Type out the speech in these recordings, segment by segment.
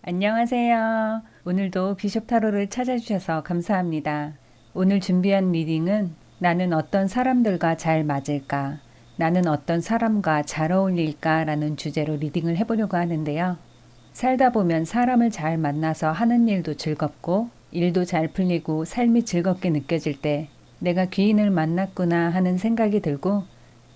안녕하세요. 오늘도 비숍 타로를 찾아주셔서 감사합니다. 오늘 준비한 리딩은 나는 어떤 사람들과 잘 맞을까? 나는 어떤 사람과 잘 어울릴까? 라는 주제로 리딩을 해보려고 하는데요. 살다 보면 사람을 잘 만나서 하는 일도 즐겁고 일도 잘 풀리고 삶이 즐겁게 느껴질 때 내가 귀인을 만났구나 하는 생각이 들고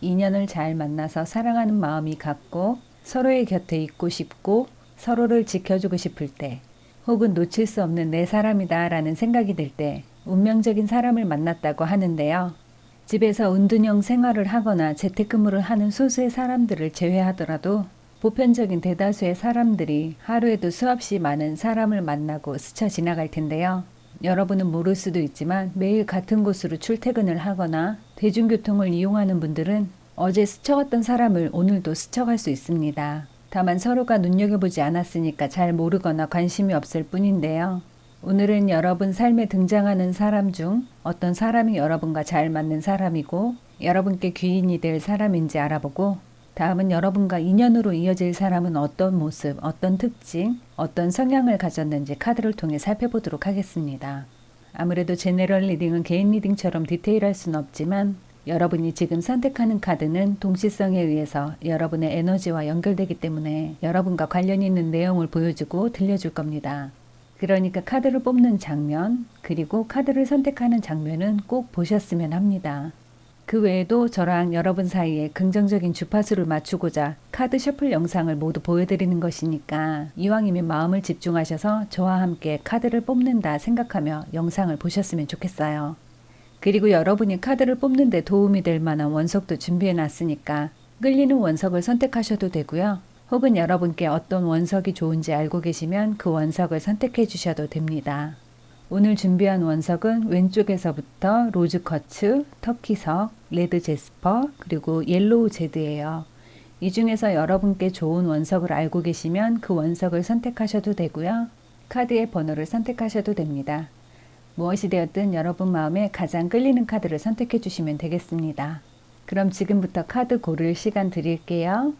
인연을 잘 만나서 사랑하는 마음이 같고 서로의 곁에 있고 싶고 서로를 지켜주고 싶을 때 혹은 놓칠 수 없는 내 사람이다 라는 생각이 들 때 운명적인 사람을 만났다고 하는데요. 집에서 은둔형 생활을 하거나 재택근무를 하는 소수의 사람들을 제외하더라도 보편적인 대다수의 사람들이 하루에도 수없이 많은 사람을 만나고 스쳐 지나갈 텐데요. 여러분은 모를 수도 있지만 매일 같은 곳으로 출퇴근을 하거나 대중교통을 이용하는 분들은 어제 스쳐갔던 사람을 오늘도 스쳐갈 수 있습니다. 다만 서로가 눈여겨보지 않았으니까 잘 모르거나 관심이 없을 뿐인데요. 오늘은 여러분 삶에 등장하는 사람 중 어떤 사람이 여러분과 잘 맞는 사람이고 여러분께 귀인이 될 사람인지 알아보고 다음은 여러분과 인연으로 이어질 사람은 어떤 모습, 어떤 특징, 어떤 성향을 가졌는지 카드를 통해 살펴보도록 하겠습니다. 아무래도 제너럴 리딩은 개인 리딩처럼 디테일할 수는 없지만 여러분이 지금 선택하는 카드는 동시성에 의해서 여러분의 에너지와 연결되기 때문에 여러분과 관련이 있는 내용을 보여주고 들려줄 겁니다. 그러니까 카드를 뽑는 장면, 그리고 카드를 선택하는 장면은 꼭 보셨으면 합니다. 그 외에도 저랑 여러분 사이에 긍정적인 주파수를 맞추고자 카드 셔플 영상을 모두 보여드리는 것이니까 이왕이면 마음을 집중하셔서 저와 함께 카드를 뽑는다 생각하며 영상을 보셨으면 좋겠어요. 그리고 여러분이 카드를 뽑는 데 도움이 될 만한 원석도 준비해 놨으니까 끌리는 원석을 선택하셔도 되고요. 혹은 여러분께 어떤 원석이 좋은지 알고 계시면 그 원석을 선택해 주셔도 됩니다. 오늘 준비한 원석은 왼쪽에서부터 로즈 쿼츠, 터키석, 레드 제스퍼, 그리고 옐로우 제드예요. 이 중에서 여러분께 좋은 원석을 알고 계시면 그 원석을 선택하셔도 되고요. 카드의 번호를 선택하셔도 됩니다. 무엇이 되었든 여러분 마음에 가장 끌리는 카드를 선택해 주시면 되겠습니다. 그럼 지금부터 카드 고를 시간 드릴게요.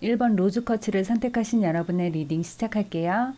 1번 로즈 쿼츠를 선택하신 여러분의 리딩 시작할게요.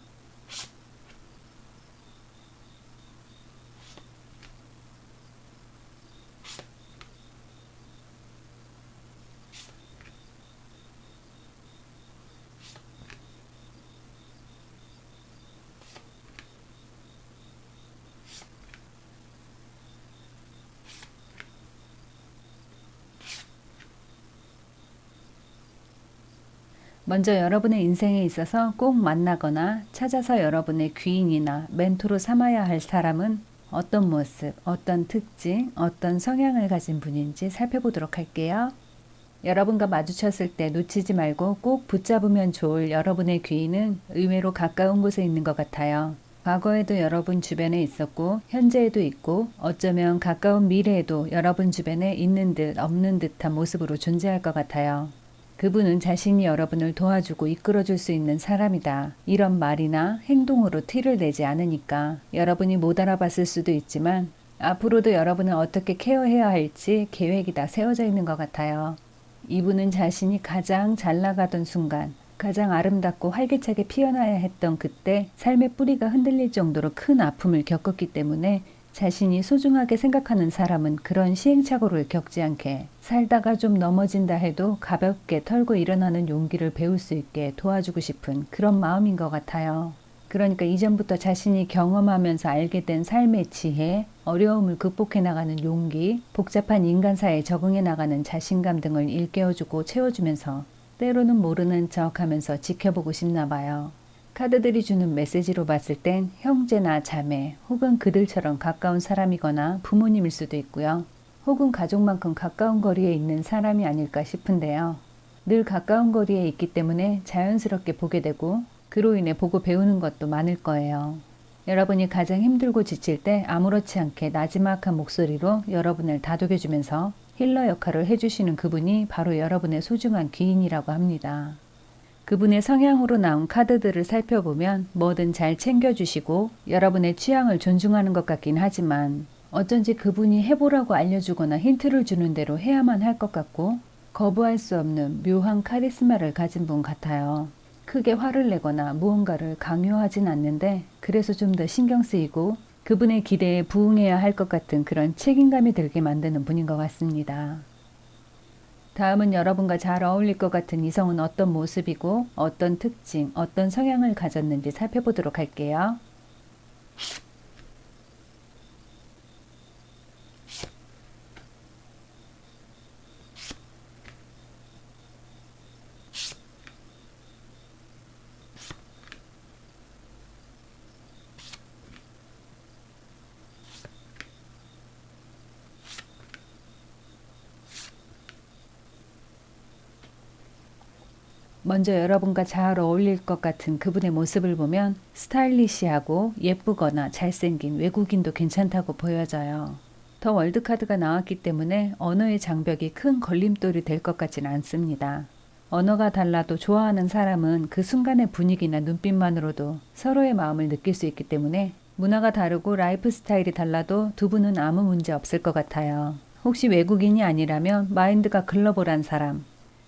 먼저 여러분의 인생에 있어서 꼭 만나거나 찾아서 여러분의 귀인이나 멘토로 삼아야 할 사람은 어떤 모습, 어떤 특징, 어떤 성향을 가진 분인지 살펴보도록 할게요. 여러분과 마주쳤을 때 놓치지 말고 꼭 붙잡으면 좋을 여러분의 귀인은 의외로 가까운 곳에 있는 것 같아요. 과거에도 여러분 주변에 있었고 현재에도 있고 어쩌면 가까운 미래에도 여러분 주변에 있는 듯 없는 듯한 모습으로 존재할 것 같아요. 그분은 자신이 여러분을 도와주고 이끌어줄 수 있는 사람이다. 이런 말이나 행동으로 티를 내지 않으니까 여러분이 못 알아봤을 수도 있지만 앞으로도 여러분을 어떻게 케어해야 할지 계획이 다 세워져 있는 것 같아요. 이분은 자신이 가장 잘 나가던 순간, 가장 아름답고 활기차게 피어나야 했던 그때 삶의 뿌리가 흔들릴 정도로 큰 아픔을 겪었기 때문에 자신이 소중하게 생각하는 사람은 그런 시행착오를 겪지 않게 살다가 좀 넘어진다 해도 가볍게 털고 일어나는 용기를 배울 수 있게 도와주고 싶은 그런 마음인 것 같아요. 그러니까 이전부터 자신이 경험하면서 알게 된 삶의 지혜, 어려움을 극복해 나가는 용기, 복잡한 인간사에 적응해 나가는 자신감 등을 일깨워주고 채워주면서 때로는 모르는 척 하면서 지켜보고 싶나 봐요. 카드들이 주는 메시지로 봤을 땐 형제나 자매 혹은 그들처럼 가까운 사람이거나 부모님일 수도 있고요. 혹은 가족만큼 가까운 거리에 있는 사람이 아닐까 싶은데요. 늘 가까운 거리에 있기 때문에 자연스럽게 보게 되고 그로 인해 보고 배우는 것도 많을 거예요. 여러분이 가장 힘들고 지칠 때 아무렇지 않게 나지막한 목소리로 여러분을 다독여주면서 힐러 역할을 해주시는 그분이 바로 여러분의 소중한 귀인이라고 합니다. 그분의 성향으로 나온 카드들을 살펴보면 뭐든 잘 챙겨주시고 여러분의 취향을 존중하는 것 같긴 하지만 어쩐지 그분이 해보라고 알려주거나 힌트를 주는 대로 해야만 할 것 같고 거부할 수 없는 묘한 카리스마를 가진 분 같아요. 크게 화를 내거나 무언가를 강요하진 않는데 그래서 좀 더 신경 쓰이고 그분의 기대에 부응해야 할 것 같은 그런 책임감이 들게 만드는 분인 것 같습니다. 다음은 여러분과 잘 어울릴 것 같은 이성은 어떤 모습이고 어떤 특징, 어떤 성향을 가졌는지 살펴보도록 할게요. 먼저 여러분과 잘 어울릴 것 같은 그분의 모습을 보면 스타일리시하고 예쁘거나 잘생긴 외국인도 괜찮다고 보여져요. 더 월드카드가 나왔기 때문에 언어의 장벽이 큰 걸림돌이 될 것 같지는 않습니다. 언어가 달라도 좋아하는 사람은 그 순간의 분위기나 눈빛만으로도 서로의 마음을 느낄 수 있기 때문에 문화가 다르고 라이프 스타일이 달라도 두 분은 아무 문제 없을 것 같아요. 혹시 외국인이 아니라면 마인드가 글로벌한 사람,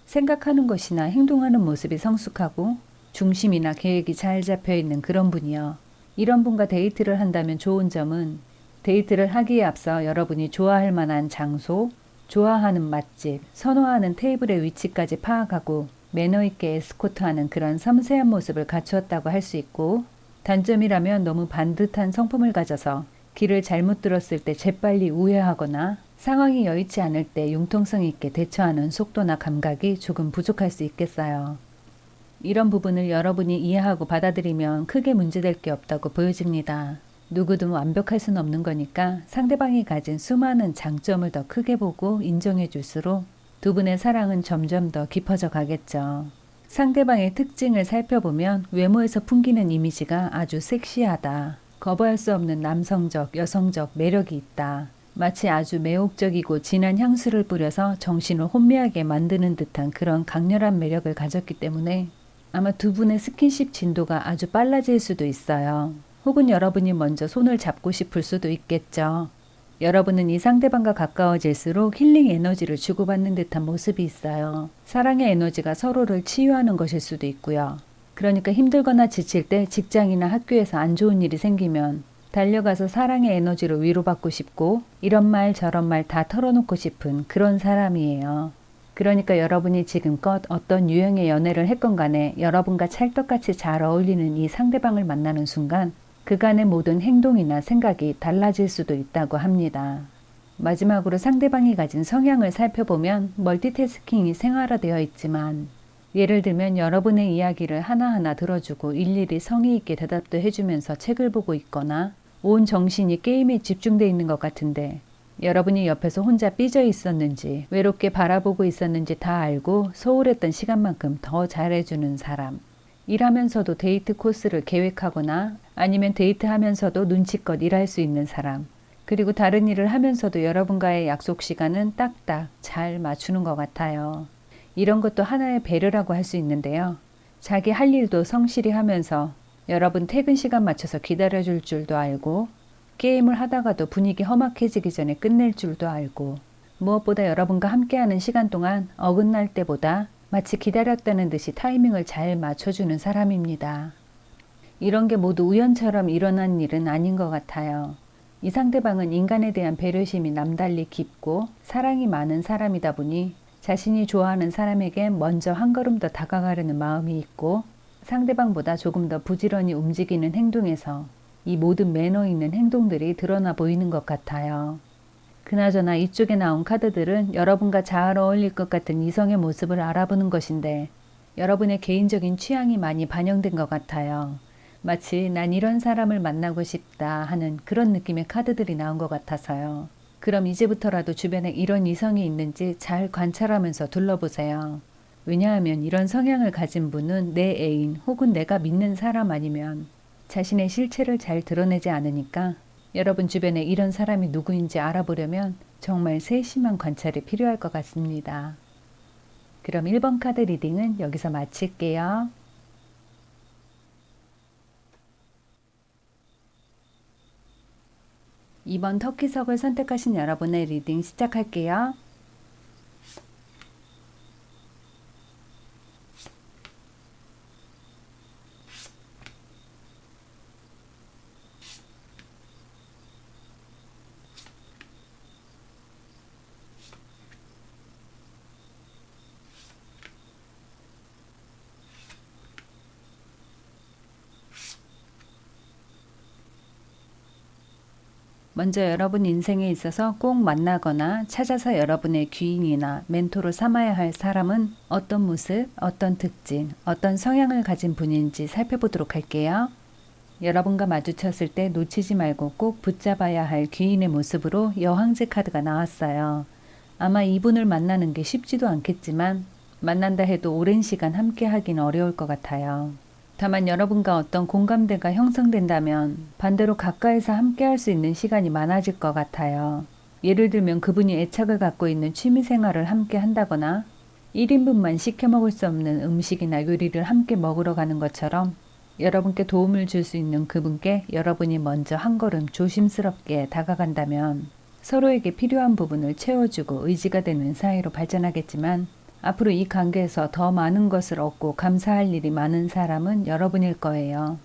생각하는 것이나 행동하는 모습이 성숙하고 중심이나 계획이 잘 잡혀있는 그런 분이요. 이런 분과 데이트를 한다면 좋은 점은 데이트를 하기에 앞서 여러분이 좋아할 만한 장소, 좋아하는 맛집, 선호하는 테이블의 위치까지 파악하고 매너 있게 에스코트하는 그런 섬세한 모습을 갖추었다고 할 수 있고 단점이라면 너무 반듯한 성품을 가져서 길을 잘못 들었을 때 재빨리 우회하거나 상황이 여의치 않을 때 융통성 있게 대처하는 속도나 감각이 조금 부족할 수 있겠어요. 이런 부분을 여러분이 이해하고 받아들이면 크게 문제될 게 없다고 보여집니다. 누구든 완벽할 수는 없는 거니까 상대방이 가진 수많은 장점을 더 크게 보고 인정해 줄수록 두 분의 사랑은 점점 더 깊어져 가겠죠. 상대방의 특징을 살펴보면 외모에서 풍기는 이미지가 아주 섹시하다. 거부할 수 없는 남성적, 여성적 매력이 있다. 마치 아주 매혹적이고 진한 향수를 뿌려서 정신을 혼미하게 만드는 듯한 그런 강렬한 매력을 가졌기 때문에 아마 두 분의 스킨십 진도가 아주 빨라질 수도 있어요. 혹은 여러분이 먼저 손을 잡고 싶을 수도 있겠죠. 여러분은 이 상대방과 가까워질수록 힐링 에너지를 주고받는 듯한 모습이 있어요. 사랑의 에너지가 서로를 치유하는 것일 수도 있고요. 그러니까 힘들거나 지칠 때 직장이나 학교에서 안 좋은 일이 생기면 달려가서 사랑의 에너지로 위로받고 싶고 이런 말 저런 말 다 털어놓고 싶은 그런 사람이에요. 그러니까 여러분이 지금껏 어떤 유형의 연애를 했건 간에 여러분과 찰떡같이 잘 어울리는 이 상대방을 만나는 순간 그간의 모든 행동이나 생각이 달라질 수도 있다고 합니다. 마지막으로 상대방이 가진 성향을 살펴보면 멀티태스킹이 생활화되어 있지만 예를 들면 여러분의 이야기를 하나하나 들어주고 일일이 성의 있게 대답도 해주면서 책을 보고 있거나 온 정신이 게임에 집중되어 있는 것 같은데 여러분이 옆에서 혼자 삐져 있었는지 외롭게 바라보고 있었는지 다 알고 소홀했던 시간만큼 더 잘해주는 사람. 일하면서도 데이트 코스를 계획하거나 아니면 데이트하면서도 눈치껏 일할 수 있는 사람. 그리고 다른 일을 하면서도 여러분과의 약속 시간은 딱딱 잘 맞추는 것 같아요. 이런 것도 하나의 배려라고 할 수 있는데요. 자기 할 일도 성실히 하면서 여러분 퇴근 시간 맞춰서 기다려줄 줄도 알고 게임을 하다가도 분위기 험악해지기 전에 끝낼 줄도 알고 무엇보다 여러분과 함께하는 시간 동안 어긋날 때보다 마치 기다렸다는 듯이 타이밍을 잘 맞춰주는 사람입니다. 이런 게 모두 우연처럼 일어난 일은 아닌 것 같아요. 이 상대방은 인간에 대한 배려심이 남달리 깊고 사랑이 많은 사람이다 보니 자신이 좋아하는 사람에게 먼저 한 걸음 더 다가가려는 마음이 있고 상대방보다 조금 더 부지런히 움직이는 행동에서 이 모든 매너 있는 행동들이 드러나 보이는 것 같아요. 그나저나 이쪽에 나온 카드들은 여러분과 잘 어울릴 것 같은 이성의 모습을 알아보는 것인데 여러분의 개인적인 취향이 많이 반영된 것 같아요. 마치 난 이런 사람을 만나고 싶다 하는 그런 느낌의 카드들이 나온 것 같아서요. 그럼 이제부터라도 주변에 이런 이성이 있는지 잘 관찰하면서 둘러보세요. 왜냐하면 이런 성향을 가진 분은 내 애인 혹은 내가 믿는 사람 아니면 자신의 실체를 잘 드러내지 않으니까 여러분 주변에 이런 사람이 누구인지 알아보려면 정말 세심한 관찰이 필요할 것 같습니다. 그럼 1번 카드 리딩은 여기서 마칠게요. 2번 터키석을 선택하신 여러분의 리딩 시작할게요. 먼저 여러분 인생에 있어서 꼭 만나거나 찾아서 여러분의 귀인이나 멘토로 삼아야 할 사람은 어떤 모습, 어떤 특징, 어떤 성향을 가진 분인지 살펴보도록 할게요. 여러분과 마주쳤을 때 놓치지 말고 꼭 붙잡아야 할 귀인의 모습으로 여왕제 카드가 나왔어요. 아마 이분을 만나는 게 쉽지도 않겠지만 만난다 해도 오랜 시간 함께 하긴 어려울 것 같아요. 다만 여러분과 어떤 공감대가 형성된다면 반대로 가까이서 함께 할 수 있는 시간이 많아질 것 같아요. 예를 들면 그분이 애착을 갖고 있는 취미생활을 함께 한다거나 1인분만 시켜 먹을 수 없는 음식이나 요리를 함께 먹으러 가는 것처럼 여러분께 도움을 줄 수 있는 그분께 여러분이 먼저 한 걸음 조심스럽게 다가간다면 서로에게 필요한 부분을 채워주고 의지가 되는 사이로 발전하겠지만 앞으로 이 관계에서 더 많은 것을 얻고 감사할 일이 많은 사람은 여러분일 거예요.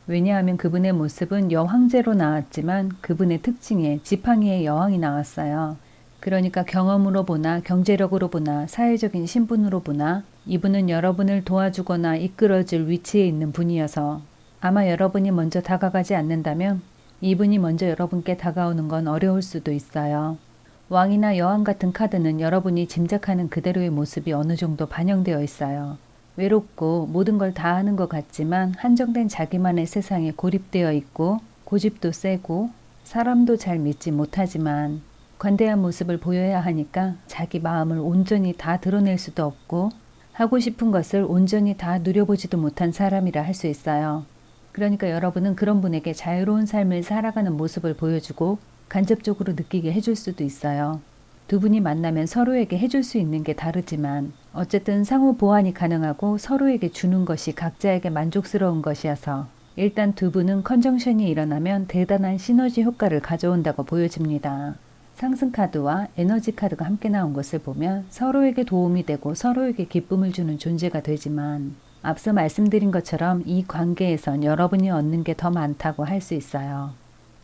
왜냐하면 그분의 모습은 여황제로 나왔지만 그분의 특징에 지팡이의 여왕이 나왔어요. 그러니까 경험으로 보나 경제력으로 보나 사회적인 신분으로 보나 이분은 여러분을 도와주거나 이끌어줄 위치에 있는 분이어서 아마 여러분이 먼저 다가가지 않는다면 이분이 먼저 여러분께 다가오는 건 어려울 수도 있어요. 왕이나 여왕 같은 카드는 여러분이 짐작하는 그대로의 모습이 어느 정도 반영되어 있어요. 외롭고 모든 걸 다 하는 것 같지만 한정된 자기만의 세상에 고립되어 있고 고집도 세고 사람도 잘 믿지 못하지만 관대한 모습을 보여야 하니까 자기 마음을 온전히 다 드러낼 수도 없고 하고 싶은 것을 온전히 다 누려보지도 못한 사람이라 할 수 있어요. 그러니까 여러분은 그런 분에게 자유로운 삶을 살아가는 모습을 보여주고 간접적으로 느끼게 해줄 수도 있어요. 두 분이 만나면 서로에게 해줄 수 있는 게 다르지만 어쨌든 상호 보완이 가능하고 서로에게 주는 것이 각자에게 만족스러운 것이어서 일단 두 분은 컨정션이 일어나면 대단한 시너지 효과를 가져온다고 보여집니다. 상승 카드와 에너지 카드가 함께 나온 것을 보면 서로에게 도움이 되고 서로에게 기쁨을 주는 존재가 되지만 앞서 말씀드린 것처럼 이 관계에선 여러분이 얻는 게 더 많다고 할 수 있어요.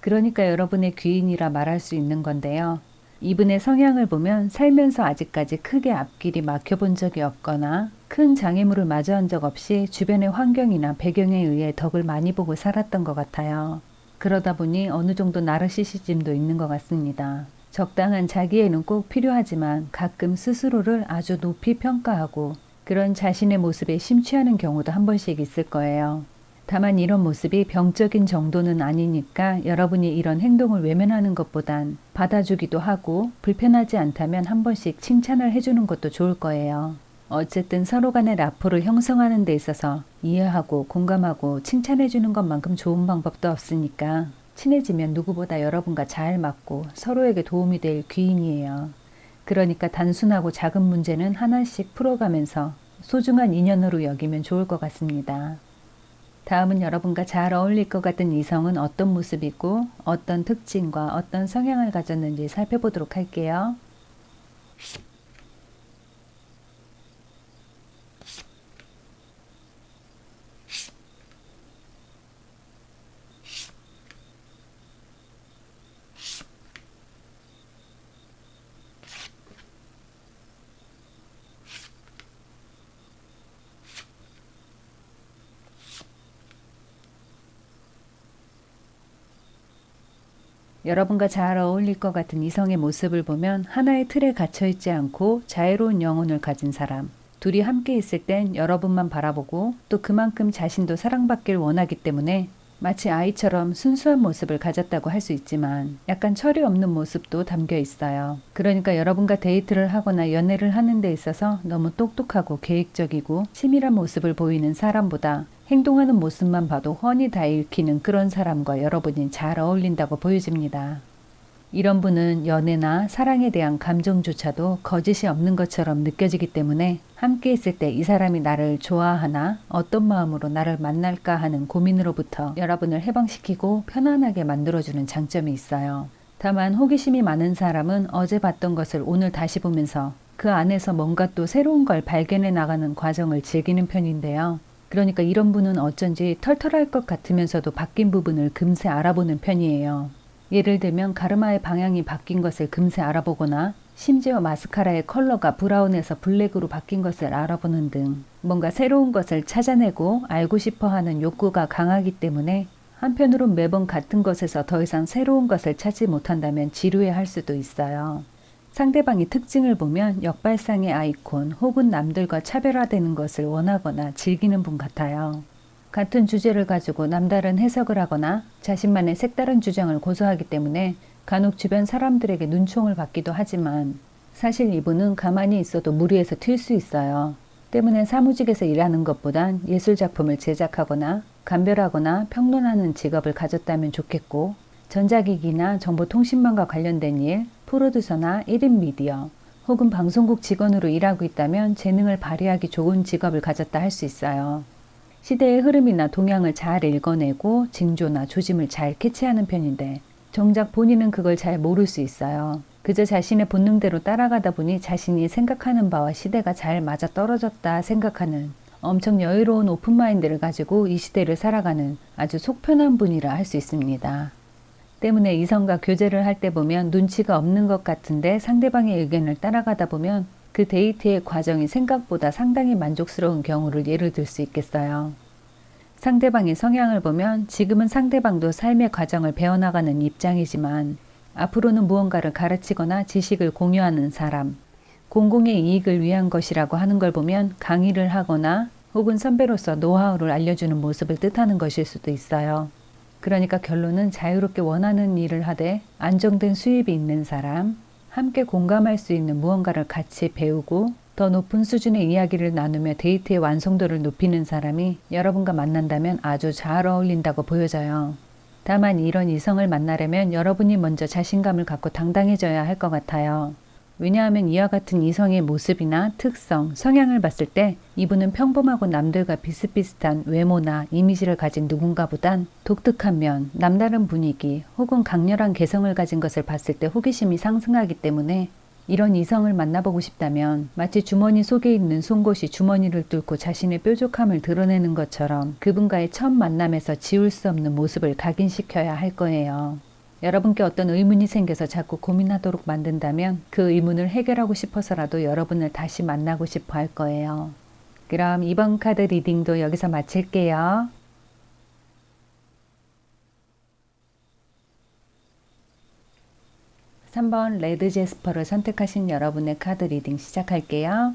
그러니까 여러분의 귀인이라 말할 수 있는 건데요. 이분의 성향을 보면 살면서 아직까지 크게 앞길이 막혀본 적이 없거나 큰 장애물을 마주한 적 없이 주변의 환경이나 배경에 의해 덕을 많이 보고 살았던 것 같아요. 그러다 보니 어느 정도 나르시시즘도 있는 것 같습니다. 적당한 자기애는 꼭 필요하지만 가끔 스스로를 아주 높이 평가하고 그런 자신의 모습에 심취하는 경우도 한 번씩 있을 거예요. 다만 이런 모습이 병적인 정도는 아니니까 여러분이 이런 행동을 외면하는 것보단 받아주기도 하고 불편하지 않다면 한 번씩 칭찬을 해주는 것도 좋을 거예요. 어쨌든 서로 간의 라포를 형성하는 데 있어서 이해하고 공감하고 칭찬해 주는 것만큼 좋은 방법도 없으니까 친해지면 누구보다 여러분과 잘 맞고 서로에게 도움이 될 귀인이에요. 그러니까 단순하고 작은 문제는 하나씩 풀어가면서 소중한 인연으로 여기면 좋을 것 같습니다. 다음은 여러분과 잘 어울릴 것 같은 이성은 어떤 모습이고 어떤 특징과 어떤 성향을 가졌는지 살펴보도록 할게요. 여러분과 잘 어울릴 것 같은 이성의 모습을 보면 하나의 틀에 갇혀있지 않고 자유로운 영혼을 가진 사람. 둘이 함께 있을 땐 여러분만 바라보고 또 그만큼 자신도 사랑받길 원하기 때문에 마치 아이처럼 순수한 모습을 가졌다고 할 수 있지만 약간 철이 없는 모습도 담겨 있어요. 그러니까 여러분과 데이트를 하거나 연애를 하는 데 있어서 너무 똑똑하고 계획적이고 치밀한 모습을 보이는 사람보다 행동하는 모습만 봐도 훤히 다 읽히는 그런 사람과 여러분이 잘 어울린다고 보여집니다. 이런 분은 연애나 사랑에 대한 감정조차도 거짓이 없는 것처럼 느껴지기 때문에 함께 있을 때 이 사람이 나를 좋아하나 어떤 마음으로 나를 만날까 하는 고민으로부터 여러분을 해방시키고 편안하게 만들어주는 장점이 있어요. 다만 호기심이 많은 사람은 어제 봤던 것을 오늘 다시 보면서 그 안에서 뭔가 또 새로운 걸 발견해 나가는 과정을 즐기는 편인데요. 그러니까 이런 분은 어쩐지 털털할 것 같으면서도 바뀐 부분을 금세 알아보는 편이에요. 예를 들면 가르마의 방향이 바뀐 것을 금세 알아보거나 심지어 마스카라의 컬러가 브라운에서 블랙으로 바뀐 것을 알아보는 등 뭔가 새로운 것을 찾아내고 알고 싶어 하는 욕구가 강하기 때문에 한편으론 매번 같은 것에서 더 이상 새로운 것을 찾지 못한다면 지루해할 수도 있어요. 상대방의 특징을 보면 역발상의 아이콘 혹은 남들과 차별화되는 것을 원하거나 즐기는 분 같아요. 같은 주제를 가지고 남다른 해석을 하거나 자신만의 색다른 주장을 고수하기 때문에 간혹 주변 사람들에게 눈총을 받기도 하지만 사실 이분은 가만히 있어도 무리해서 튈 수 있어요. 때문에 사무직에서 일하는 것보단 예술작품을 제작하거나 감별하거나 평론하는 직업을 가졌다면 좋겠고 전자기기나 정보통신망과 관련된 일, 프로듀서나 1인 미디어 혹은 방송국 직원으로 일하고 있다면 재능을 발휘하기 좋은 직업을 가졌다 할 수 있어요. 시대의 흐름이나 동향을 잘 읽어내고 징조나 조짐을 잘 캐치하는 편인데 정작 본인은 그걸 잘 모를 수 있어요. 그저 자신의 본능대로 따라가다 보니 자신이 생각하는 바와 시대가 잘 맞아떨어졌다 생각하는 엄청 여유로운 오픈마인드를 가지고 이 시대를 살아가는 아주 속편한 분이라 할 수 있습니다. 때문에 이성과 교제를 할 때 보면 눈치가 없는 것 같은데 상대방의 의견을 따라가다 보면 그 데이트의 과정이 생각보다 상당히 만족스러운 경우를 예를 들 수 있겠어요. 상대방의 성향을 보면 지금은 상대방도 삶의 과정을 배워나가는 입장이지만 앞으로는 무언가를 가르치거나 지식을 공유하는 사람, 공공의 이익을 위한 것이라고 하는 걸 보면 강의를 하거나 혹은 선배로서 노하우를 알려주는 모습을 뜻하는 것일 수도 있어요. 그러니까 결론은 자유롭게 원하는 일을 하되 안정된 수입이 있는 사람, 함께 공감할 수 있는 무언가를 같이 배우고 더 높은 수준의 이야기를 나누며 데이트의 완성도를 높이는 사람이 여러분과 만난다면 아주 잘 어울린다고 보여져요. 다만 이런 이성을 만나려면 여러분이 먼저 자신감을 갖고 당당해져야 할 것 같아요. 왜냐하면 이와 같은 이성의 모습이나 특성, 성향을 봤을 때 이분은 평범하고 남들과 비슷비슷한 외모나 이미지를 가진 누군가보단 독특한 면, 남다른 분위기 혹은 강렬한 개성을 가진 것을 봤을 때 호기심이 상승하기 때문에 이런 이성을 만나보고 싶다면 마치 주머니 속에 있는 송곳이 주머니를 뚫고 자신의 뾰족함을 드러내는 것처럼 그분과의 첫 만남에서 지울 수 없는 모습을 각인시켜야 할 거예요. 여러분께 어떤 의문이 생겨서 자꾸 고민하도록 만든다면 그 의문을 해결하고 싶어서라도 여러분을 다시 만나고 싶어 할 거예요. 그럼 이번 카드 리딩도 여기서 마칠게요. 3번 레드 제스퍼를 선택하신 여러분의 카드 리딩 시작할게요.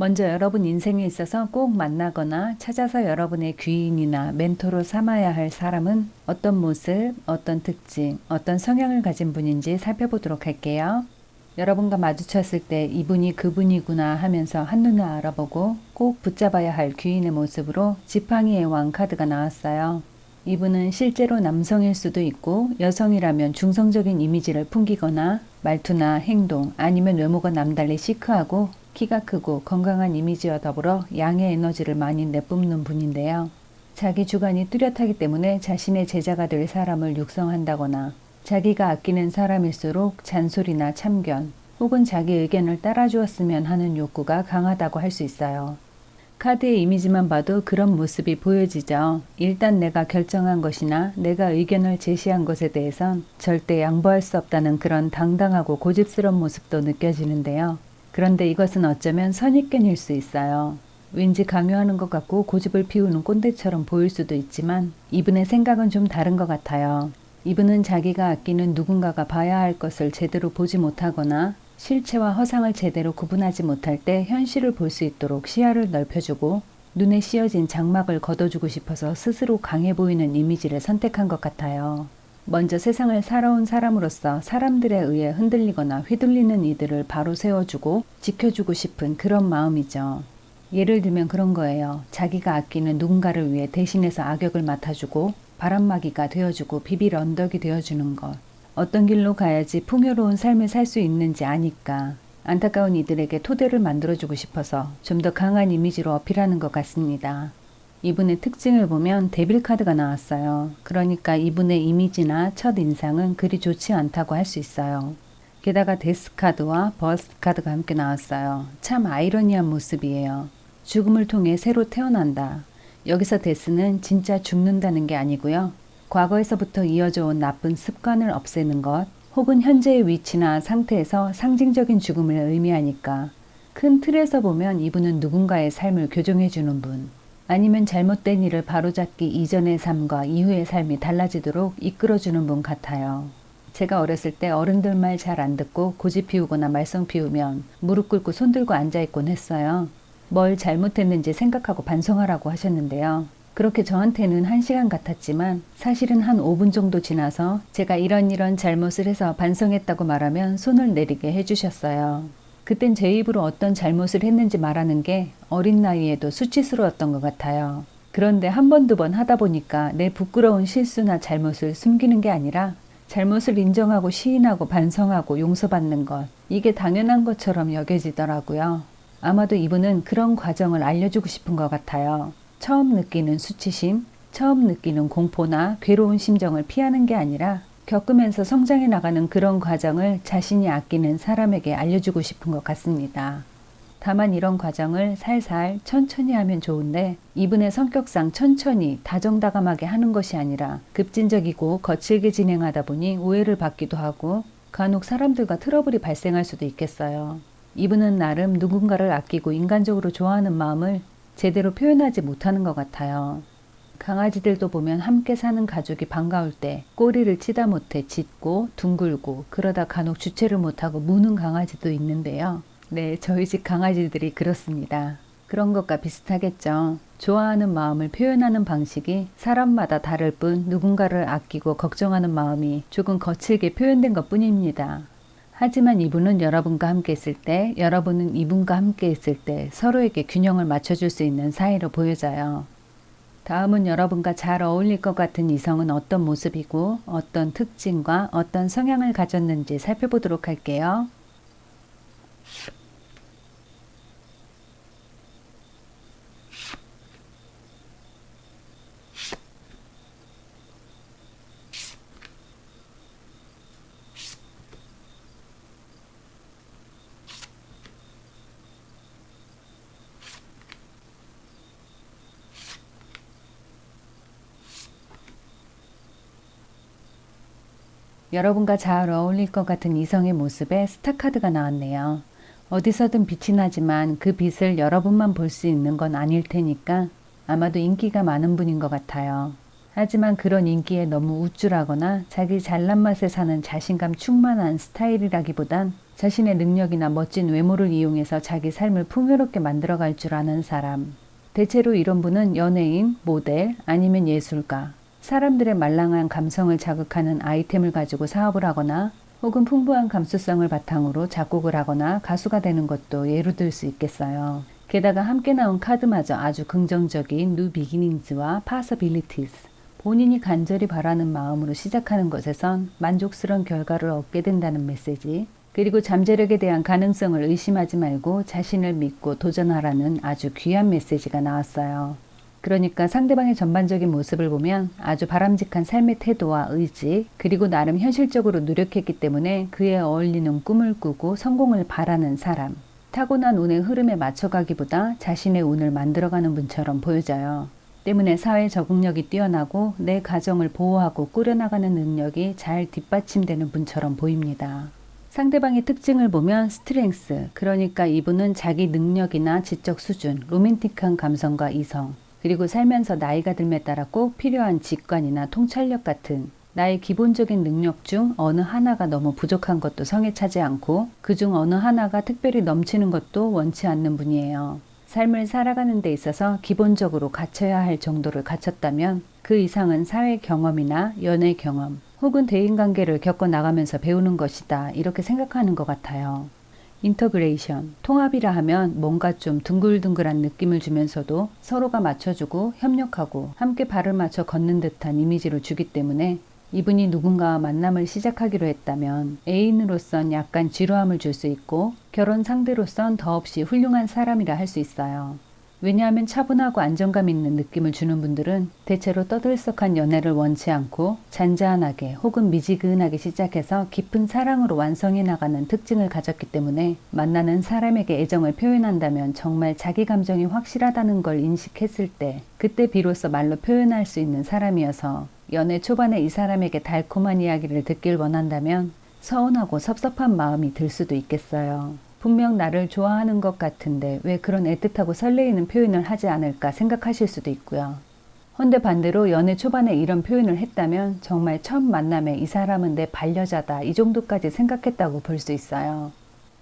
먼저 여러분 인생에 있어서 꼭 만나거나 찾아서 여러분의 귀인이나 멘토로 삼아야 할 사람은 어떤 모습, 어떤 특징, 어떤 성향을 가진 분인지 살펴보도록 할게요. 여러분과 마주쳤을 때 이분이 그분이구나 하면서 한눈에 알아보고 꼭 붙잡아야 할 귀인의 모습으로 지팡이의 왕 카드가 나왔어요. 이분은 실제로 남성일 수도 있고 여성이라면 중성적인 이미지를 풍기거나 말투나 행동 아니면 외모가 남달리 시크하고 키가 크고 건강한 이미지와 더불어 양의 에너지를 많이 내뿜는 분인데요. 자기 주관이 뚜렷하기 때문에 자신의 제자가 될 사람을 육성한다거나 자기가 아끼는 사람일수록 잔소리나 참견 혹은 자기 의견을 따라주었으면 하는 욕구가 강하다고 할 수 있어요. 카드의 이미지만 봐도 그런 모습이 보여지죠. 일단 내가 결정한 것이나 내가 의견을 제시한 것에 대해선 절대 양보할 수 없다는 그런 당당하고 고집스러운 모습도 느껴지는데요. 그런데 이것은 어쩌면 선입견일 수 있어요. 왠지 강요하는 것 같고 고집을 피우는 꼰대처럼 보일 수도 있지만 이분의 생각은 좀 다른 것 같아요. 이분은 자기가 아끼는 누군가가 봐야 할 것을 제대로 보지 못하거나 실체와 허상을 제대로 구분하지 못할 때 현실을 볼 수 있도록 시야를 넓혀주고 눈에 씌어진 장막을 걷어주고 싶어서 스스로 강해 보이는 이미지를 선택한 것 같아요. 먼저 세상을 살아온 사람으로서 사람들에 의해 흔들리거나 휘둘리는 이들을 바로 세워주고 지켜주고 싶은 그런 마음이죠. 예를 들면 그런 거예요. 자기가 아끼는 누군가를 위해 대신해서 악역을 맡아주고 바람막이가 되어주고 비빌 언덕이 되어주는 것. 어떤 길로 가야지 풍요로운 삶을 살 수 있는지 아니까 안타까운 이들에게 토대를 만들어주고 싶어서 좀 더 강한 이미지로 어필하는 것 같습니다. 이분의 특징을 보면 데빌 카드가 나왔어요. 그러니까 이분의 이미지나 첫 인상은 그리 좋지 않다고 할 수 있어요. 게다가 데스 카드와 버스트 카드가 함께 나왔어요. 참 아이러니한 모습이에요. 죽음을 통해 새로 태어난다. 여기서 데스는 진짜 죽는다는 게 아니고요. 과거에서부터 이어져 온 나쁜 습관을 없애는 것, 혹은 현재의 위치나 상태에서 상징적인 죽음을 의미하니까 큰 틀에서 보면 이분은 누군가의 삶을 교정해주는 분, 아니면 잘못된 일을 바로잡기 이전의 삶과 이후의 삶이 달라지도록 이끌어주는 분 같아요. 제가 어렸을 때 어른들 말 잘 안 듣고 고집 피우거나 말썽 피우면 무릎 꿇고 손 들고 앉아있곤 했어요. 뭘 잘못했는지 생각하고 반성하라고 하셨는데요. 그렇게 저한테는 1시간 같았지만 사실은 한 5분 정도 지나서 제가 이런 잘못을 해서 반성했다고 말하면 손을 내리게 해주셨어요. 그땐 제 입으로 어떤 잘못을 했는지 말하는 게 어린 나이에도 수치스러웠던 것 같아요. 그런데 한 번, 두 번 하다 보니까 내 부끄러운 실수나 잘못을 숨기는 게 아니라 잘못을 인정하고 시인하고 반성하고 용서받는 것, 이게 당연한 것처럼 여겨지더라고요. 아마도 이분은 그런 과정을 알려주고 싶은 것 같아요. 처음 느끼는 수치심, 처음 느끼는 공포나 괴로운 심정을 피하는 게 아니라 겪으면서 성장해 나가는 그런 과정을 자신이 아끼는 사람에게 알려주고 싶은 것 같습니다. 다만 이런 과정을 살살 천천히 하면 좋은데 이분의 성격상 천천히 다정다감하게 하는 것이 아니라 급진적이고 거칠게 진행하다 보니 오해를 받기도 하고 간혹 사람들과 트러블이 발생할 수도 있겠어요. 이분은 나름 누군가를 아끼고 인간적으로 좋아하는 마음을 제대로 표현하지 못하는 것 같아요. 강아지들도 보면 함께 사는 가족이 반가울 때 꼬리를 치다 못해 짖고 둥글고 그러다 간혹 주체를 못하고 무는 강아지도 있는데요. 네, 저희 집 강아지들이 그렇습니다. 그런 것과 비슷하겠죠. 좋아하는 마음을 표현하는 방식이 사람마다 다를 뿐 누군가를 아끼고 걱정하는 마음이 조금 거칠게 표현된 것 뿐입니다. 하지만 이분은 여러분과 함께 있을 때, 여러분은 이분과 함께 있을 때 서로에게 균형을 맞춰줄 수 있는 사이로 보여져요. 다음은 여러분과 잘 어울릴 것 같은 이성은 어떤 모습이고 어떤 특징과 어떤 성향을 가졌는지 살펴보도록 할게요. 여러분과 잘 어울릴 것 같은 이성의 모습에 스타 카드가 나왔네요. 어디서든 빛이 나지만 그 빛을 여러분만 볼 수 있는 건 아닐 테니까 아마도 인기가 많은 분인 것 같아요. 하지만 그런 인기에 너무 우쭐하거나 자기 잘난 맛에 사는 자신감 충만한 스타일이라기보단 자신의 능력이나 멋진 외모를 이용해서 자기 삶을 풍요롭게 만들어갈 줄 아는 사람. 대체로 이런 분은 연예인, 모델, 아니면 예술가, 사람들의 말랑한 감성을 자극하는 아이템을 가지고 사업을 하거나 혹은 풍부한 감수성을 바탕으로 작곡을 하거나 가수가 되는 것도 예로 들 수 있겠어요. 게다가 함께 나온 카드마저 아주 긍정적인 New Beginnings와 Possibilities. 본인이 간절히 바라는 마음으로 시작하는 것에선 만족스러운 결과를 얻게 된다는 메시지, 그리고 잠재력에 대한 가능성을 의심하지 말고 자신을 믿고 도전하라는 아주 귀한 메시지가 나왔어요. 그러니까 상대방의 전반적인 모습을 보면 아주 바람직한 삶의 태도와 의지, 그리고 나름 현실적으로 노력했기 때문에 그에 어울리는 꿈을 꾸고 성공을 바라는 사람. 타고난 운의 흐름에 맞춰가기보다 자신의 운을 만들어가는 분처럼 보여져요. 때문에 사회 적응력이 뛰어나고 내 가정을 보호하고 꾸려나가는 능력이 잘 뒷받침되는 분처럼 보입니다. 상대방의 특징을 보면 스트렝스, 그러니까 이분은 자기 능력이나 지적 수준, 로맨틱한 감성과 이성, 그리고 살면서 나이가 들에 따라 꼭 필요한 직관이나 통찰력 같은 나의 기본적인 능력 중 어느 하나가 너무 부족한 것도 성에 차지 않고 그중 어느 하나가 특별히 넘치는 것도 원치 않는 분이에요. 삶을 살아가는 데 있어서 기본적으로 갖춰야 할 정도를 갖췄다면 그 이상은 사회 경험이나 연애 경험 혹은 대인관계를 겪어나가면서 배우는 것이다, 이렇게 생각하는 것 같아요. 인터그레이션, 통합이라 하면 뭔가 좀 둥글둥글한 느낌을 주면서도 서로가 맞춰주고 협력하고 함께 발을 맞춰 걷는 듯한 이미지를 주기 때문에 이분이 누군가와 만남을 시작하기로 했다면 애인으로선 약간 지루함을 줄 수 있고 결혼 상대로선 더없이 훌륭한 사람이라 할 수 있어요. 왜냐하면 차분하고 안정감 있는 느낌을 주는 분들은 대체로 떠들썩한 연애를 원치 않고 잔잔하게 혹은 미지근하게 시작해서 깊은 사랑으로 완성해 나가는 특징을 가졌기 때문에 만나는 사람에게 애정을 표현한다면 정말 자기 감정이 확실하다는 걸 인식했을 때 그때 비로소 말로 표현할 수 있는 사람이어서 연애 초반에 이 사람에게 달콤한 이야기를 듣길 원한다면 서운하고 섭섭한 마음이 들 수도 있겠어요. 분명 나를 좋아하는 것 같은데 왜 그런 애틋하고 설레이는 표현을 하지 않을까 생각하실 수도 있고요. 헌데 반대로 연애 초반에 이런 표현을 했다면 정말 첫 만남에 이 사람은 내 반려자다, 이 정도까지 생각했다고 볼 수 있어요.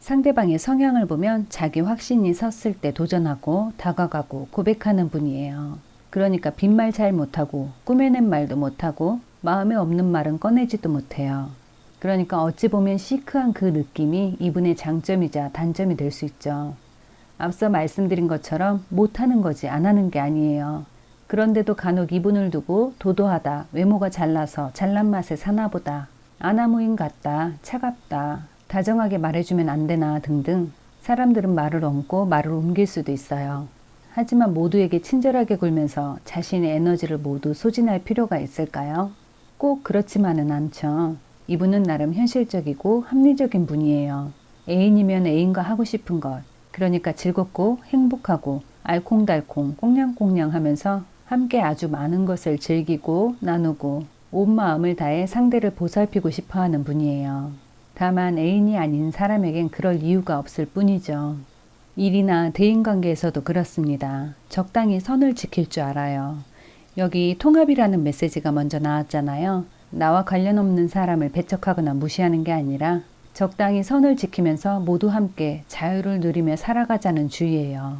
상대방의 성향을 보면 자기 확신이 섰을 때 도전하고 다가가고 고백하는 분이에요. 그러니까 빈말 잘 못하고 꾸며낸 말도 못하고 마음에 없는 말은 꺼내지도 못해요. 그러니까 어찌 보면 시크한 그 느낌이 이분의 장점이자 단점이 될 수 있죠. 앞서 말씀드린 것처럼 못하는 거지 안 하는 게 아니에요. 그런데도 간혹 이분을 두고 도도하다, 외모가 잘나서 잘난 맛에 사나보다, 아나무인 같다, 차갑다, 다정하게 말해주면 안 되나 등등 사람들은 말을 얹고 말을 옮길 수도 있어요. 하지만 모두에게 친절하게 굴면서 자신의 에너지를 모두 소진할 필요가 있을까요? 꼭 그렇지만은 않죠. 이분은 나름 현실적이고 합리적인 분이에요. 애인이면 애인과 하고 싶은 것, 그러니까 즐겁고 행복하고 알콩달콩 꽁냥꽁냥 하면서 함께 아주 많은 것을 즐기고 나누고 온 마음을 다해 상대를 보살피고 싶어 하는 분이에요. 다만 애인이 아닌 사람에겐 그럴 이유가 없을 뿐이죠. 일이나 대인관계에서도 그렇습니다. 적당히 선을 지킬 줄 알아요. 여기 통합이라는 메시지가 먼저 나왔잖아요. 나와 관련 없는 사람을 배척하거나 무시하는 게 아니라 적당히 선을 지키면서 모두 함께 자유를 누리며 살아가자는 주의예요.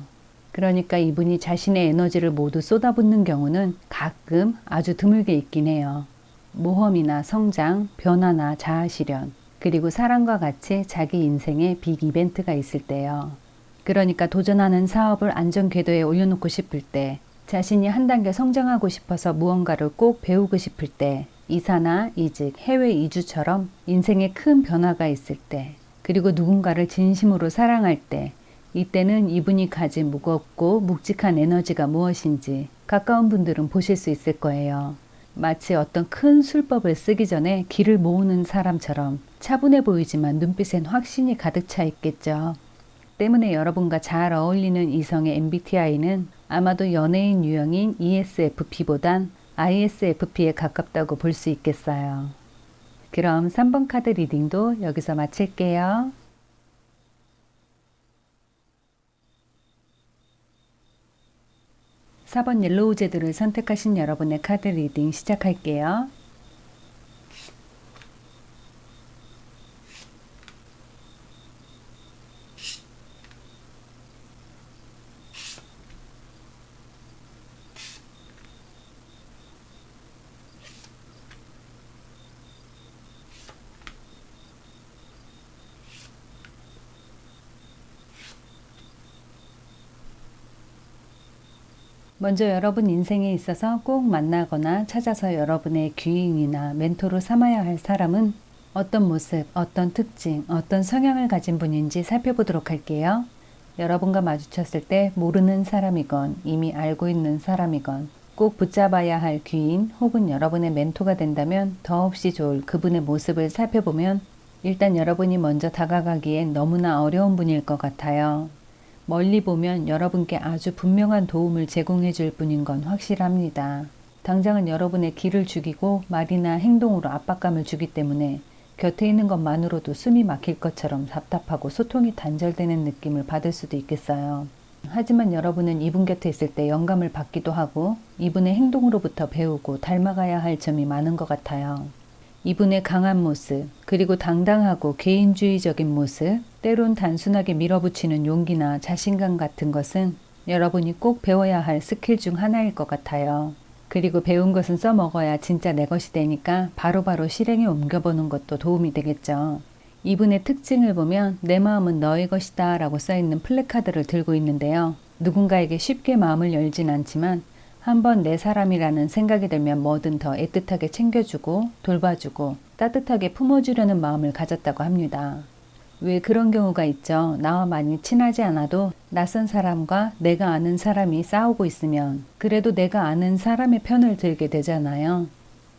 그러니까 이분이 자신의 에너지를 모두 쏟아붓는 경우는 가끔 아주 드물게 있긴 해요. 모험이나 성장, 변화나 자아실현, 그리고 사랑과 같이 자기 인생에 빅 이벤트가 있을 때요. 그러니까 도전하는 사업을 안전 궤도에 올려놓고 싶을 때, 자신이 한 단계 성장하고 싶어서 무언가를 꼭 배우고 싶을 때, 이사나 이직, 해외 이주처럼 인생에 큰 변화가 있을 때, 그리고 누군가를 진심으로 사랑할 때, 이때는 이분이 가진 무겁고 묵직한 에너지가 무엇인지 가까운 분들은 보실 수 있을 거예요. 마치 어떤 큰 술법을 쓰기 전에 기를 모으는 사람처럼 차분해 보이지만 눈빛엔 확신이 가득 차 있겠죠. 때문에 여러분과 잘 어울리는 이성의 MBTI는 아마도 연예인 유형인 ESFP보단 ISFP에 가깝다고 볼 수 있겠어요. 그럼 3번 카드 리딩도 여기서 마칠게요. 4번 옐로우 제드를 선택하신 여러분의 카드 리딩 시작할게요. 먼저 여러분 인생에 있어서 꼭 만나거나 찾아서 여러분의 귀인이나 멘토로 삼아야 할 사람은 어떤 모습, 어떤 특징, 어떤 성향을 가진 분인지 살펴보도록 할게요. 여러분과 마주쳤을 때 모르는 사람이건 이미 알고 있는 사람이건 꼭 붙잡아야 할 귀인 혹은 여러분의 멘토가 된다면 더없이 좋을 그분의 모습을 살펴보면 일단 여러분이 먼저 다가가기엔 너무나 어려운 분일 것 같아요. 멀리 보면 여러분께 아주 분명한 도움을 제공해 줄 분인 건 확실합니다. 당장은 여러분의 길을 죽이고 말이나 행동으로 압박감을 주기 때문에 곁에 있는 것만으로도 숨이 막힐 것처럼 답답하고 소통이 단절되는 느낌을 받을 수도 있겠어요. 하지만 여러분은 이분 곁에 있을 때 영감을 받기도 하고 이분의 행동으로부터 배우고 닮아가야 할 점이 많은 것 같아요. 이분의 강한 모습, 그리고 당당하고 개인주의적인 모습, 때론 단순하게 밀어붙이는 용기나 자신감 같은 것은 여러분이 꼭 배워야 할 스킬 중 하나일 것 같아요. 그리고 배운 것은 써먹어야 진짜 내 것이 되니까 바로바로 실행에 옮겨보는 것도 도움이 되겠죠. 이분의 특징을 보면 내 마음은 너의 것이다 라고 써있는 플래카드를 들고 있는데요. 누군가에게 쉽게 마음을 열진 않지만 한번 내 사람이라는 생각이 들면 뭐든 더 애틋하게 챙겨주고 돌봐주고 따뜻하게 품어주려는 마음을 가졌다고 합니다. 왜 그런 경우가 있죠. 나와 많이 친하지 않아도 낯선 사람과 내가 아는 사람이 싸우고 있으면 그래도 내가 아는 사람의 편을 들게 되잖아요.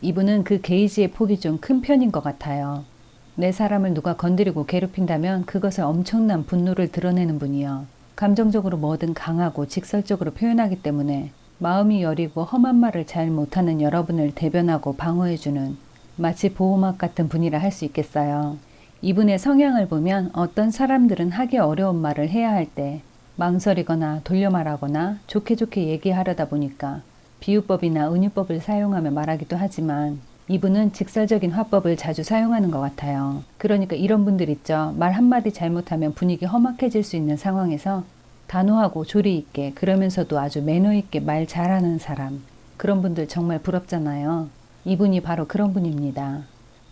이분은 그 게이지의 폭이 좀 큰 편인 것 같아요. 내 사람을 누가 건드리고 괴롭힌다면 그것을 엄청난 분노를 드러내는 분이요. 감정적으로 뭐든 강하고 직설적으로 표현하기 때문에 마음이 여리고 험한 말을 잘 못하는 여러분을 대변하고 방어해주는 마치 보호막 같은 분이라 할 수 있겠어요. 이분의 성향을 보면 어떤 사람들은 하기 어려운 말을 해야 할 때 망설이거나 돌려 말하거나 좋게 좋게 얘기하려다 보니까 비유법이나 은유법을 사용하며 말하기도 하지만 이분은 직설적인 화법을 자주 사용하는 것 같아요. 그러니까 이런 분들 있죠. 말 한마디 잘못하면 분위기 험악해질 수 있는 상황에서 단호하고 조리 있게 그러면서도 아주 매너 있게 말 잘하는 사람. 그런 분들 정말 부럽잖아요. 이분이 바로 그런 분입니다.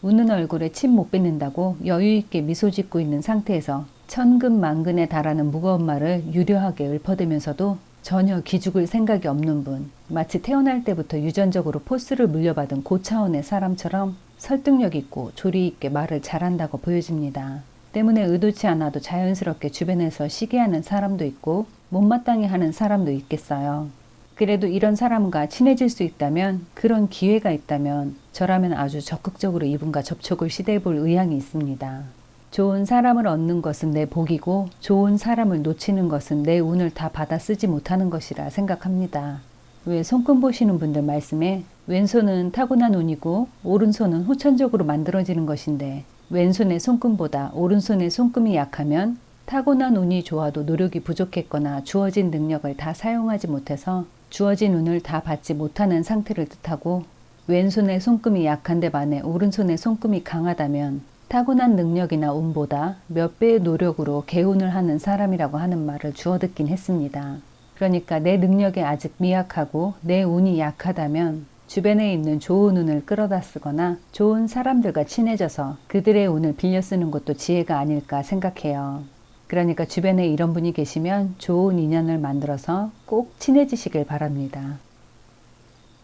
웃는 얼굴에 침 못 뱉는다고 여유 있게 미소 짓고 있는 상태에서 천근만근에 달하는 무거운 말을 유려하게 읊어대면서도 전혀 기죽을 생각이 없는 분. 마치 태어날 때부터 유전적으로 포스를 물려받은 고차원의 사람처럼 설득력 있고 조리 있게 말을 잘한다고 보여집니다. 때문에 의도치 않아도 자연스럽게 주변에서 시기하는 사람도 있고 못마땅해 하는 사람도 있겠어요. 그래도 이런 사람과 친해질 수 있다면, 그런 기회가 있다면 저라면 아주 적극적으로 이분과 접촉을 시도해 볼 의향이 있습니다. 좋은 사람을 얻는 것은 내 복이고 좋은 사람을 놓치는 것은 내 운을 다 받아 쓰지 못하는 것이라 생각합니다. 왜 손금 보시는 분들 말씀에 왼손은 타고난 운이고 오른손은 후천적으로 만들어지는 것인데 왼손의 손금보다 오른손의 손금이 약하면 타고난 운이 좋아도 노력이 부족했거나 주어진 능력을 다 사용하지 못해서 주어진 운을 다 받지 못하는 상태를 뜻하고, 왼손의 손금이 약한데 반해 오른손의 손금이 강하다면 타고난 능력이나 운보다 몇 배의 노력으로 개운을 하는 사람이라고 하는 말을 주워 듣긴 했습니다. 그러니까 내 능력이 아직 미약하고 내 운이 약하다면 주변에 있는 좋은 운을 끌어다 쓰거나 좋은 사람들과 친해져서 그들의 운을 빌려 쓰는 것도 지혜가 아닐까 생각해요. 그러니까 주변에 이런 분이 계시면 좋은 인연을 만들어서 꼭 친해지시길 바랍니다.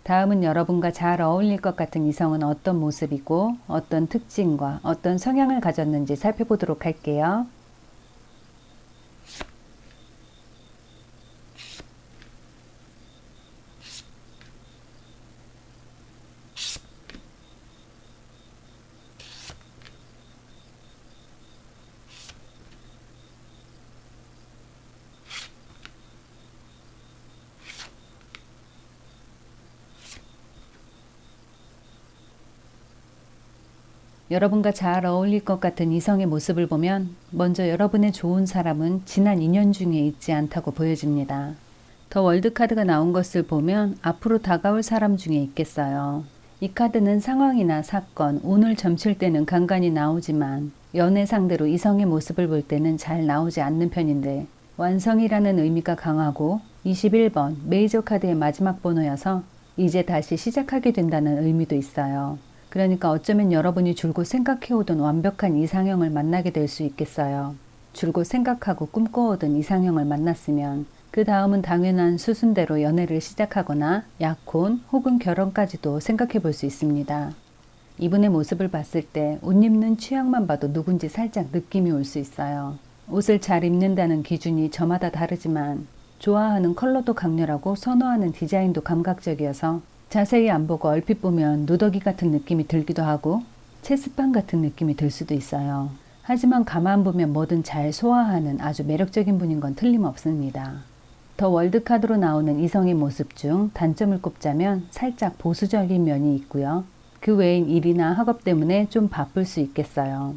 다음은 여러분과 잘 어울릴 것 같은 이성은 어떤 모습이고 어떤 특징과 어떤 성향을 가졌는지 살펴보도록 할게요. 여러분과 잘 어울릴 것 같은 이성의 모습을 보면 먼저 여러분의 좋은 사람은 지난 인연 중에 있지 않다고 보여집니다. 더 월드 카드가 나온 것을 보면 앞으로 다가올 사람 중에 있겠어요. 이 카드는 상황이나 사건, 운을 점칠 때는 간간히 나오지만 연애 상대로 이성의 모습을 볼 때는 잘 나오지 않는 편인데 완성이라는 의미가 강하고 21번 메이저 카드의 마지막 번호여서 이제 다시 시작하게 된다는 의미도 있어요. 그러니까 어쩌면 여러분이 줄곧 생각해오던 완벽한 이상형을 만나게 될 수 있겠어요. 줄곧 생각하고 꿈꿔오던 이상형을 만났으면 그 다음은 당연한 수순대로 연애를 시작하거나 약혼 혹은 결혼까지도 생각해 볼 수 있습니다. 이분의 모습을 봤을 때 옷 입는 취향만 봐도 누군지 살짝 느낌이 올 수 있어요. 옷을 잘 입는다는 기준이 저마다 다르지만 좋아하는 컬러도 강렬하고 선호하는 디자인도 감각적이어서 자세히 안 보고 얼핏 보면 누더기 같은 느낌이 들기도 하고 체스판 같은 느낌이 들 수도 있어요. 하지만 가만 보면 뭐든 잘 소화하는 아주 매력적인 분인 건 틀림없습니다. 더 월드 카드로 나오는 이성의 모습 중 단점을 꼽자면 살짝 보수적인 면이 있고요. 그 외인 일이나 학업 때문에 좀 바쁠 수 있겠어요.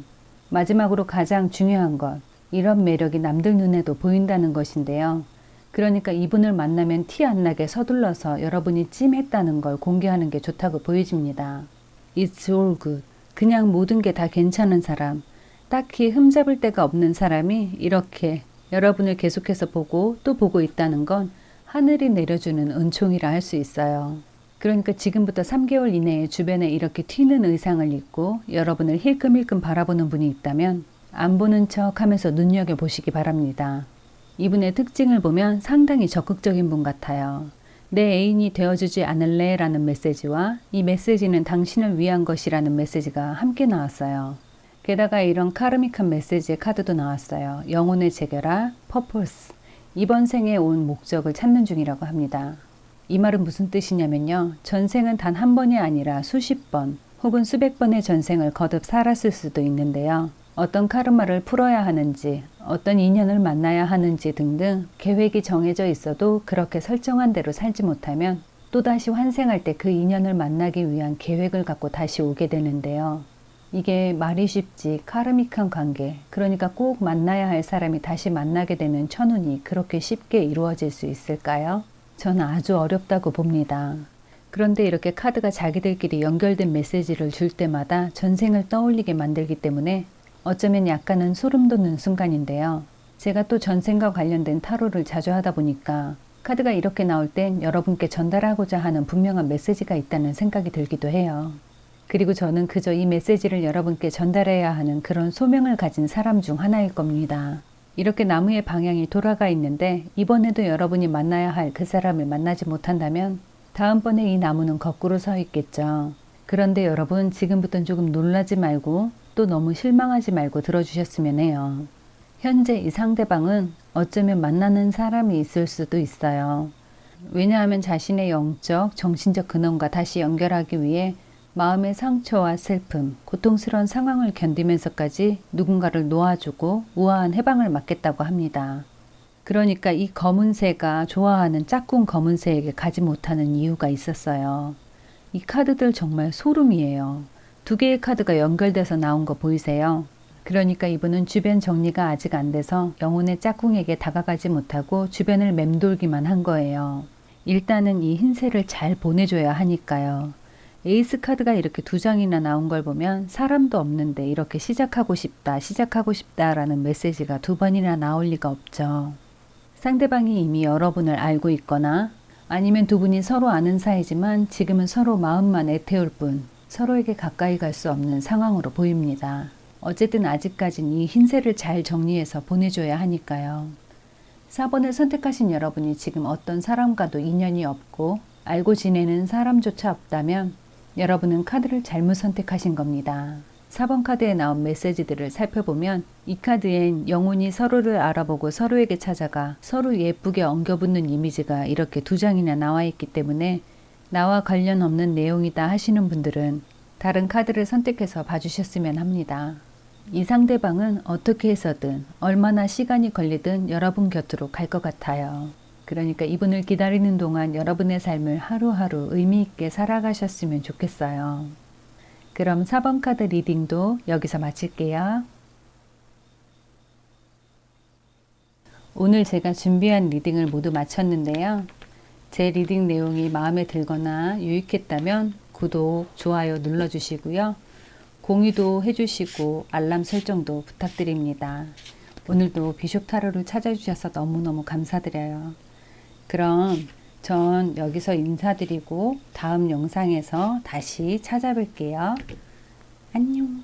마지막으로 가장 중요한 것, 이런 매력이 남들 눈에도 보인다는 것인데요. 그러니까 이분을 만나면 티 안 나게 서둘러서 여러분이 찜했다는 걸 공개하는 게 좋다고 보여집니다. It's all good. 그냥 모든 게 다 괜찮은 사람, 딱히 흠잡을 데가 없는 사람이 이렇게 여러분을 계속해서 보고 또 보고 있다는 건 하늘이 내려주는 은총이라 할 수 있어요. 그러니까 지금부터 3개월 이내에 주변에 이렇게 튀는 의상을 입고 여러분을 힐끔힐끔 바라보는 분이 있다면 안 보는 척 하면서 눈여겨보시기 바랍니다. 이분의 특징을 보면 상당히 적극적인 분 같아요. 내 애인이 되어주지 않을래? 라는 메시지와 이 메시지는 당신을 위한 것이라는 메시지가 함께 나왔어요. 게다가 이런 카르믹한 메시지의 카드도 나왔어요. 영혼의 재결합, 퍼포스. 이번 생에 온 목적을 찾는 중이라고 합니다. 이 말은 무슨 뜻이냐면요. 전생은 단 한 번이 아니라 수십 번 혹은 수백 번의 전생을 거듭 살았을 수도 있는데요. 어떤 카르마를 풀어야 하는지, 어떤 인연을 만나야 하는지 등등 계획이 정해져 있어도 그렇게 설정한 대로 살지 못하면 또다시 환생할 때 그 인연을 만나기 위한 계획을 갖고 다시 오게 되는데요. 이게 말이 쉽지 카르믹한 관계, 그러니까 꼭 만나야 할 사람이 다시 만나게 되는 천운이 그렇게 쉽게 이루어질 수 있을까요? 저는 아주 어렵다고 봅니다. 그런데 이렇게 카드가 자기들끼리 연결된 메시지를 줄 때마다 전생을 떠올리게 만들기 때문에 어쩌면 약간은 소름 돋는 순간인데요. 제가 또 전생과 관련된 타로를 자주 하다 보니까 카드가 이렇게 나올 땐 여러분께 전달하고자 하는 분명한 메시지가 있다는 생각이 들기도 해요. 그리고 저는 그저 이 메시지를 여러분께 전달해야 하는 그런 소명을 가진 사람 중 하나일 겁니다. 이렇게 나무의 방향이 돌아가 있는데 이번에도 여러분이 만나야 할 그 사람을 만나지 못한다면 다음번에 이 나무는 거꾸로 서 있겠죠. 그런데 여러분 지금부터는 조금 놀라지 말고 또 너무 실망하지 말고 들어주셨으면 해요. 현재 이 상대방은 어쩌면 만나는 사람이 있을 수도 있어요. 왜냐하면 자신의 영적, 정신적 근원과 다시 연결하기 위해 마음의 상처와 슬픔, 고통스러운 상황을 견디면서까지 누군가를 놓아주고 우아한 해방을 맞겠다고 합니다. 그러니까 이 검은새가 좋아하는 짝꿍 검은새에게 가지 못하는 이유가 있었어요. 이 카드들 정말 소름이에요. 두 개의 카드가 연결돼서 나온 거 보이세요? 그러니까 이분은 주변 정리가 아직 안 돼서 영혼의 짝꿍에게 다가가지 못하고 주변을 맴돌기만 한 거예요. 일단은 이 흰새를 잘 보내줘야 하니까요. 에이스 카드가 이렇게 두 장이나 나온 걸 보면 사람도 없는데 이렇게 시작하고 싶다 라는 메시지가 두 번이나 나올 리가 없죠. 상대방이 이미 여러분을 알고 있거나 아니면 두 분이 서로 아는 사이지만 지금은 서로 마음만 애태울 뿐 서로에게 가까이 갈 수 없는 상황으로 보입니다. 어쨌든 아직까진 이 흰새를 잘 정리해서 보내줘야 하니까요. 4번을 선택하신 여러분이 지금 어떤 사람과도 인연이 없고 알고 지내는 사람조차 없다면 여러분은 카드를 잘못 선택하신 겁니다. 4번 카드에 나온 메시지들을 살펴보면 이 카드엔 영혼이 서로를 알아보고 서로에게 찾아가 서로 예쁘게 엉겨붙는 이미지가 이렇게 두 장이나 나와 있기 때문에 나와 관련 없는 내용이다 하시는 분들은 다른 카드를 선택해서 봐주셨으면 합니다. 이 상대방은 어떻게 해서든 얼마나 시간이 걸리든 여러분 곁으로 갈 것 같아요. 그러니까 이분을 기다리는 동안 여러분의 삶을 하루하루 의미 있게 살아가셨으면 좋겠어요. 그럼 4번 카드 리딩도 여기서 마칠게요. 오늘 제가 준비한 리딩을 모두 마쳤는데요. 제 리딩 내용이 마음에 들거나 유익했다면 구독, 좋아요 눌러주시고요. 공유도 해주시고 알람 설정도 부탁드립니다. 오늘도 비숍 타로를 찾아주셔서 너무너무 감사드려요. 그럼 전 여기서 인사드리고 다음 영상에서 다시 찾아뵐게요. 안녕.